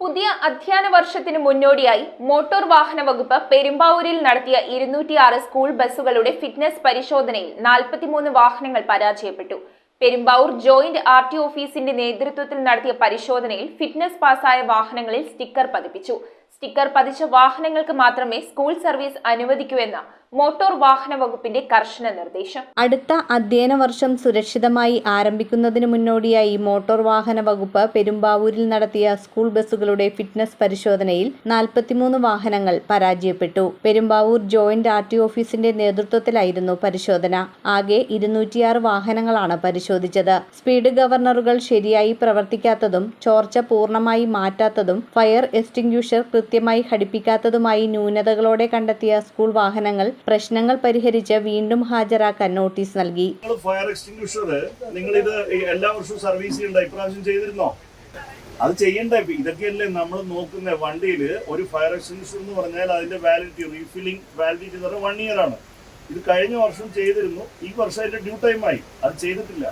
പുതിയ അധ്യയന വർഷത്തിന് മുന്നോടിയായി മോട്ടോർ വാഹന വകുപ്പ് പെരുമ്പാവൂരിൽ നടത്തിയ 206 സ്കൂൾ ബസ്സുകളുടെ ഫിറ്റ്നസ് പരിശോധനയിൽ 43 വാഹനങ്ങൾ പരാജയപ്പെട്ടു. പെരുമ്പാവൂർ ജോയിന്റ് ആർടി ഓഫീസിന്റെ നേതൃത്വത്തിൽ നടത്തിയ പരിശോധനയിൽ ഫിറ്റ്നസ് പാസ്സായ വാഹനങ്ങളിൽ സ്റ്റിക്കർ പതിപ്പിച്ചു. സ്റ്റിക്കർ പതിച്ച വാഹനങ്ങൾക്ക് മാത്രമേ സ്കൂൾ സർവീസ് അനുവദിക്കൂ എന്ന മോട്ടോർ വാഹന വകുപ്പിന്റെ കർശന നിർദ്ദേശം. അടുത്ത അധ്യയന വർഷം സുരക്ഷിതമായി ആരംഭിക്കുന്നതിന് മുന്നോടിയായി മോട്ടോർ വാഹന വകുപ്പ് പെരുമ്പാവൂരിൽ നടത്തിയ സ്കൂൾ ബസ്സുകളുടെ ഫിറ്റ്നസ് പരിശോധനയിൽ 43 വാഹനങ്ങൾ പരാജയപ്പെട്ടു. പെരുമ്പാവൂർ ജോയിന്റ് ആർടി ഓഫീസിന്റെ നേതൃത്വത്തിലായിരുന്നു പരിശോധന. ആകെ 206 വാഹനങ്ങളാണ് പരിശോധിച്ചത്. സ്പീഡ് ഗവർണറുകൾ ശരിയായി പ്രവർത്തിക്കാത്തതും ചോർച്ച പൂർണ്ണമായി മാറ്റാത്തതും ഫയർ എക്സ്റ്റിംഗ്വിഷർ കൃത്യമായി ഘടിപ്പിക്കാത്തതുമായി ന്യൂനതകളോടെ കണ്ടെത്തിയ സ്കൂൾ വാഹനങ്ങൾ പ്രശ്നങ്ങൾ പരിഹരിച്ച് വീണ്ടും ഹാജരാക്കാൻ നോട്ടീസ് നൽകി. ഫയർ എക്സ്റ്റിംഗ്വിഷർ നിങ്ങൾ ഇത് എല്ലാ വർഷവും സർവീസ് ചെയ്യണ്ട, ഇപ്രാവശ്യം ചെയ്തിരുന്നോ? അത് ചെയ്യണ്ടേ? ഇതൊക്കെയല്ലേ നമ്മൾ നോക്കുന്ന. വണ്ടിയിൽ ഒരു ഫയർ എക്സ്റ്റിംഗ്വിഷർ എന്ന് പറഞ്ഞാൽ അതിന്റെ വാലിഡിറ്റി, റീഫില്ലിംഗ് വാലിഡിറ്റി എന്ന് പറഞ്ഞാൽ 1 year ആണ്. ഇത് കഴിഞ്ഞ വർഷം ചെയ്തിരുന്നു, ഈ വർഷം അതിന്റെ ഡ്യൂ ടൈമായി, അത് ചെയ്തിട്ടില്ല.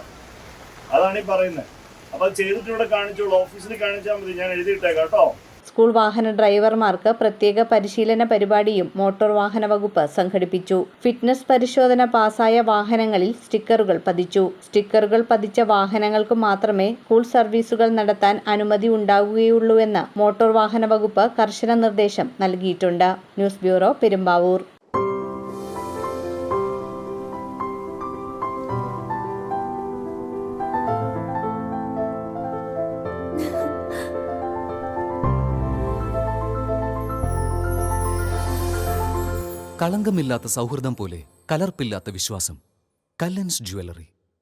അതാണ് ഈ പറയുന്നത്. അപ്പൊ അത് ചെയ്തിട്ട് ഇവിടെ കാണിച്ചോളൂ, ഓഫീസിൽ കാണിച്ചാൽ മതി, ഞാൻ എഴുതിയിട്ടേക്കാം കേട്ടോ. സ്കൂൾ വാഹന ഡ്രൈവർമാർക്ക് പ്രത്യേക പരിശീലന പരിപാടിയും മോട്ടോർ വാഹന വകുപ്പ് സംഘടിപ്പിച്ചു. ഫിറ്റ്നസ് പരിശോധന പാസായ വാഹനങ്ങളിൽ സ്റ്റിക്കറുകൾ പതിച്ചു. സ്റ്റിക്കറുകൾ പതിച്ച വാഹനങ്ങൾക്ക് മാത്രമേ സ്കൂൾ സർവീസുകൾ നടത്താൻ അനുമതി ഉണ്ടാവുകയുള്ളൂവെന്ന് മോട്ടോർ വാഹന വകുപ്പ് കർശന നിർദ്ദേശം നൽകിയിട്ടുണ്ട്. News bureau, Perumbavoor. കളങ്കമില്ലാത്ത സൗഹൃദം പോലെ കലർപ്പില്ലാത്ത വിശ്വാസം. കല്ലൻസ് ജ്വല്ലറി.